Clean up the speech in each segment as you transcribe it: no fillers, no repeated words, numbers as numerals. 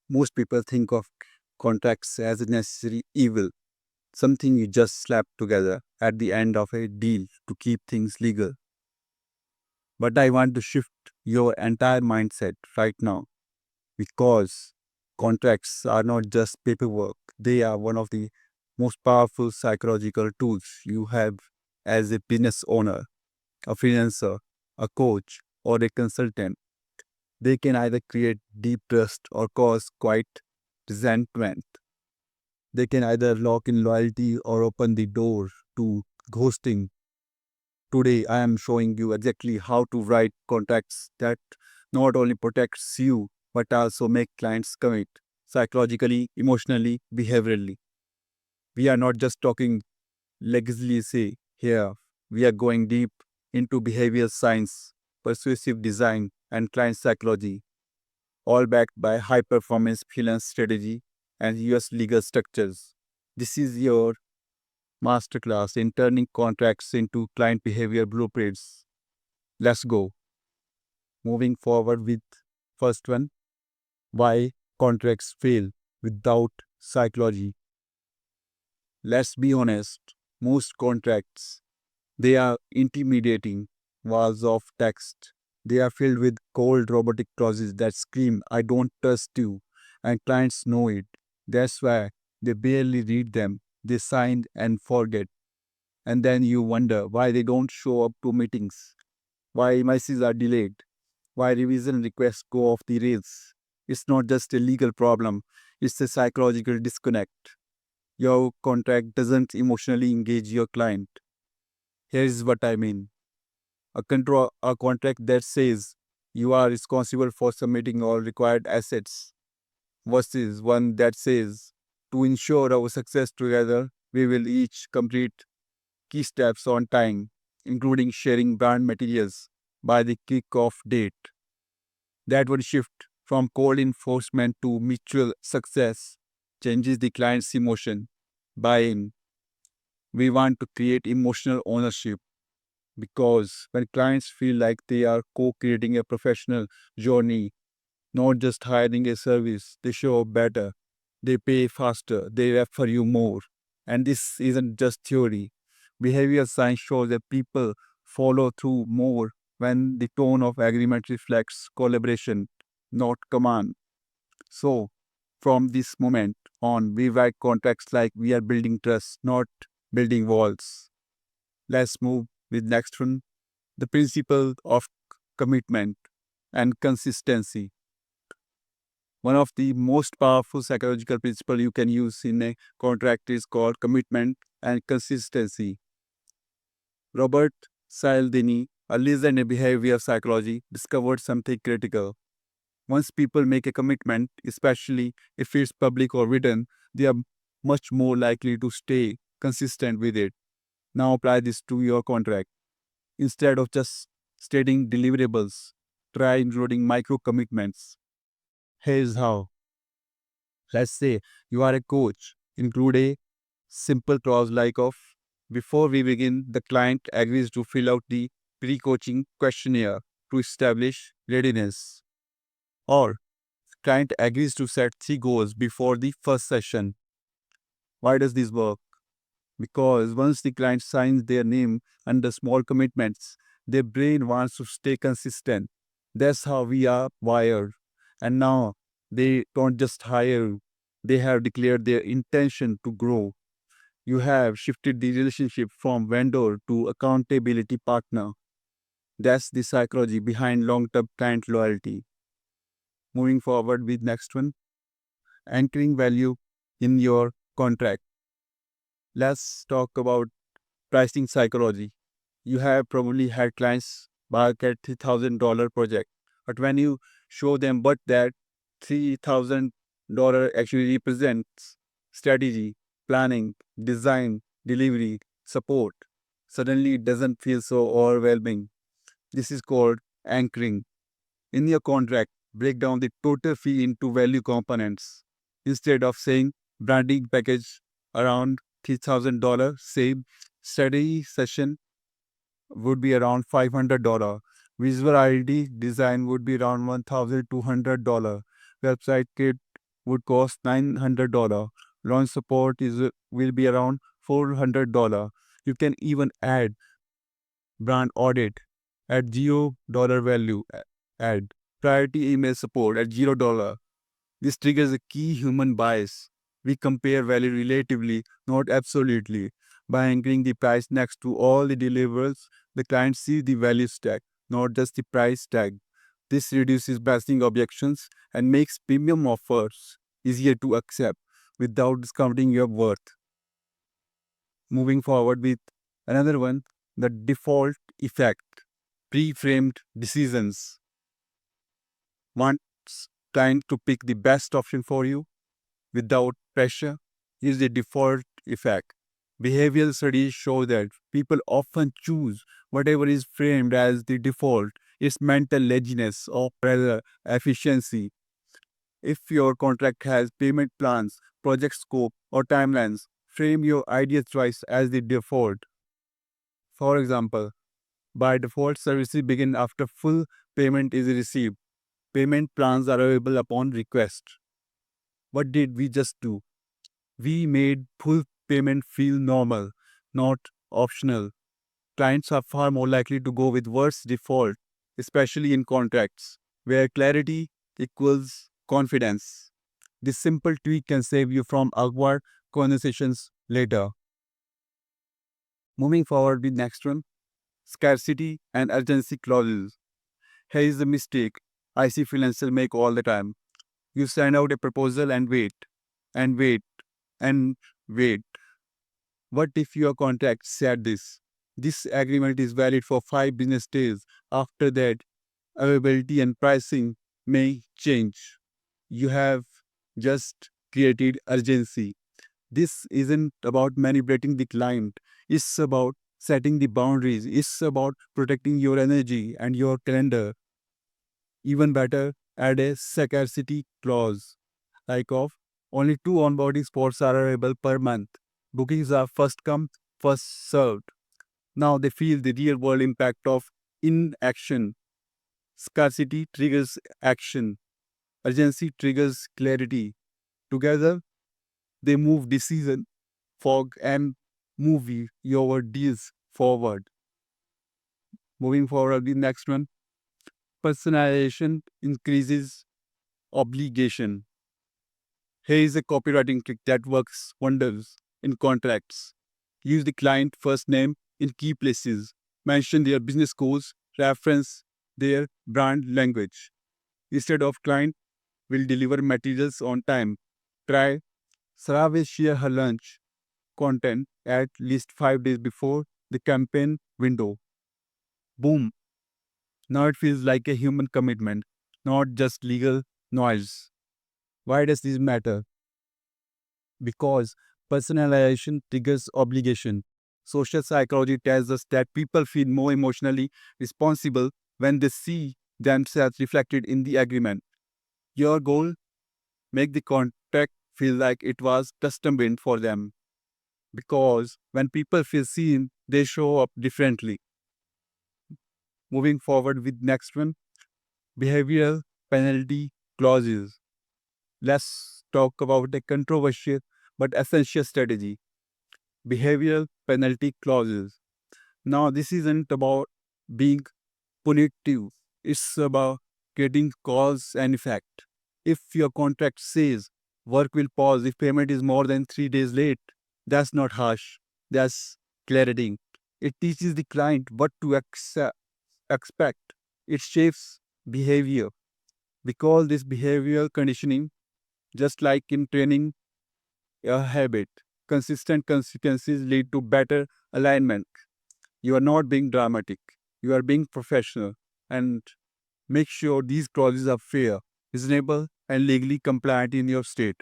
Most people think of contracts as a necessary evil, something you just slap together at the end of a deal to keep things legal. But I want to shift your entire mindset right now because contracts are not just paperwork, they are one of the most powerful psychological tools you have as a business owner, a freelancer, a coach, or a consultant. They can either create deep trust or cause quite resentment. They can either lock in loyalty or open the door to ghosting. Today, I am showing you exactly how to write contracts that not only protects you but also make clients commit psychologically, emotionally, behaviorally. We are not just talking legacy here. We are going deep into behavioral science, persuasive design, and client psychology, all backed by high performance freelance strategy and US legal structures. This is your masterclass in turning contracts into client behavior blueprints. Let's go. Moving forward with first one, why contracts fail without psychology. Let's be honest, most contracts they are intimidating walls of text. They are filled with cold robotic clauses that scream, I don't trust you, and clients know it. That's why they barely read them. They sign and forget. And then you wonder why they don't show up to meetings, why messages are delayed, why revision requests go off the rails. It's not just a legal problem, it's a psychological disconnect. Your contract doesn't emotionally engage your client. Here is what I mean. A contract that says you are responsible for submitting all required assets versus one that says to ensure our success together, we will each complete key steps on time, including sharing brand materials by the kick-off date. That would shift from cold enforcement to mutual success, changes the client's emotion. Buy-in. We want to create emotional ownership because when clients feel like they are co-creating a professional journey, not just hiring a service, they show up better, they pay faster, they refer you more. And this isn't just theory. Behavioral science shows that people follow through more when the tone of agreement reflects collaboration, not command. So, from this moment on, we write contracts like we are building trust, not building walls. Let's move with next one, the principle of commitment and consistency. One of the most powerful psychological principles you can use in a contract is called commitment and consistency. Robert Cialdini, a legend in behavioral psychology, discovered something critical. Once people make a commitment, especially if it's public or written, they are much more likely to stay consistent with it. Now apply this to your contract. Instead of just stating deliverables, try including micro commitments. Here's how. Let's say you are a coach. Include a simple clause like of before we begin, the client agrees to fill out the pre-coaching questionnaire to establish readiness. Or client agrees to set 3 goals before the first session. Why does this work? Because once the client signs their name under small commitments, their brain wants to stay consistent. That's how we are wired. And now they don't just hire you, they have declared their intention to grow. You have shifted the relationship from vendor to accountability partner. That's the psychology behind long-term client loyalty. Moving forward with next one, anchoring value in your contract. Let's talk about pricing psychology. You have probably had clients bark at $3,000 project, but when you show them what that $3,000 actually represents, strategy, planning, design, delivery, support, suddenly it doesn't feel so overwhelming. This is called anchoring. In your contract, break down the total fee into value components. Instead of saying branding package around $3,000, say study session would be around $500. Visual ID design would be around $1,200. Website kit would cost $900. Launch support will be around $400. You can even add brand audit at $0 value. Add priority email support at $0. This triggers a key human bias. We compare value relatively, not absolutely. By anchoring the price next to all the deliverables, the client sees the value stack, not just the price tag. This reduces pricing objections and makes premium offers easier to accept without discounting your worth. Moving forward with another one, the default effect, pre-framed decisions. Want client to pick the best option for you without pressure is the default effect. Behavioral studies show that people often choose whatever is framed as the default. It's mental laziness or rather efficiency. If your contract has payment plans, project scope, or timelines, frame your ideal choice as the default. For example, by default, services begin after full payment is received. Payment plans are available upon request. What did we just do? We made full payment feel normal, not optional. Clients are far more likely to go with worse default, especially in contracts, where clarity equals confidence. This simple tweak can save you from awkward conversations later. Moving forward with next one, scarcity and urgency clauses. Here is the mistake I see freelancers make all the time. You send out a proposal and wait, and wait, and wait. What if your contract said this? This agreement is valid for 5 business days. After that, availability and pricing may change. You have just created urgency. This isn't about manipulating the client, it's about setting the boundaries, it's about protecting your energy and your calendar. Even better, add a scarcity clause like of only 2 onboarding spots are available per month. Bookings are first come, first served. Now they feel the real world impact of inaction. Scarcity triggers action, urgency triggers clarity. Together, they move decision, fog, and move your deals forward. Moving forward, the next one, personalization increases obligation. Here is a copywriting trick that works wonders in contracts. Use the client first name in key places. Mention their business goals, reference their brand language. Instead of client will deliver materials on time. Try Sarah will share her lunch content at least 5 days before the campaign window. Boom. Now it feels like a human commitment, not just legal noise. Why does this matter? Because personalization triggers obligation. Social psychology tells us that people feel more emotionally responsible when they see themselves reflected in the agreement. Your goal, make the contract feel like it was custom built for them. Because when people feel seen, they show up differently. Moving forward with next one, behavioral penalty clauses. Let's talk about a controversial but essential strategy, behavioral penalty clauses. Now, this isn't about being punitive, it's about getting cause and effect. If your contract says work will pause if payment is more than 3 days late, that's not harsh, that's clarity. It teaches the client what to expect. It shapes behavior. We call this behavioral conditioning, just like in training a habit. Consistent consequences lead to better alignment. You are not being dramatic, you are being professional. And make sure these clauses are fair, reasonable, and legally compliant in your state.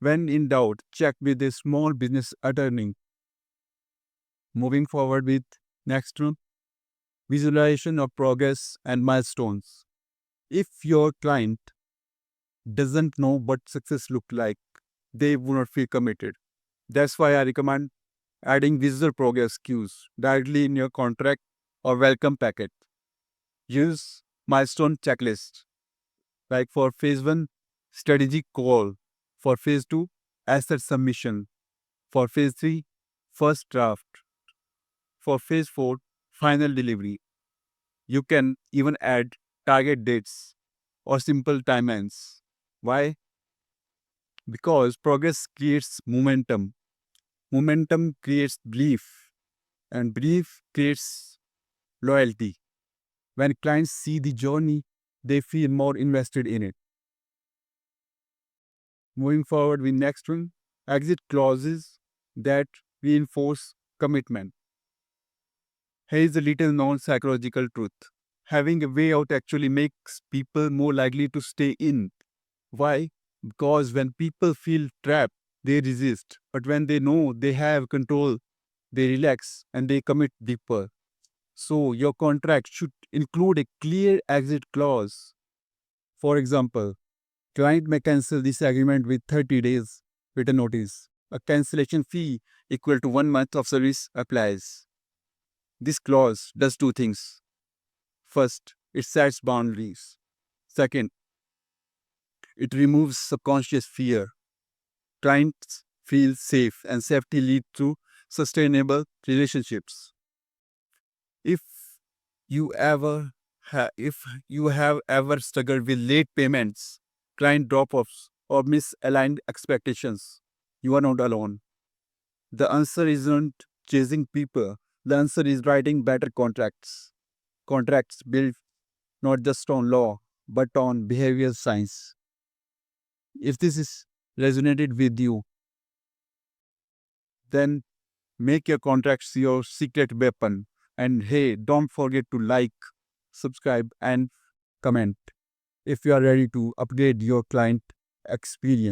When in doubt, check with a small business attorney. Moving forward with next one, visualization of progress and milestones. If your client doesn't know what success look like, they will not feel committed. That's why I recommend adding visual progress cues directly in your contract or welcome packet. Use milestone checklist. Like for phase 1, strategic call. For phase 2, asset submission. For phase 3, first draft. For phase 4, final delivery. You can even add target dates or simple timelines. Why? Because progress creates momentum. Momentum creates belief, and belief creates loyalty. When clients see the journey, they feel more invested in it. Moving forward with next one, exit clauses that reinforce commitment. Here is a little known psychological truth. Having a way out actually makes people more likely to stay in. Why? Because when people feel trapped, they resist. But when they know they have control, they relax and they commit deeper. So your contract should include a clear exit clause. For example, client may cancel this agreement with 30 days written notice. A cancellation fee equal to 1 month of service applies. This clause does two things. First, it sets boundaries. Second, it removes subconscious fear. Clients feel safe and safety lead to sustainable relationships. If if you have ever struggled with late payments, client drop-offs, or misaligned expectations, you are not alone. The answer isn't chasing people. The answer is writing better contracts. Contracts built not just on law, but on behavioral science. If this is resonated with you, then make your contracts your secret weapon. And hey, don't forget to like, subscribe, and comment if you are ready to upgrade your client experience.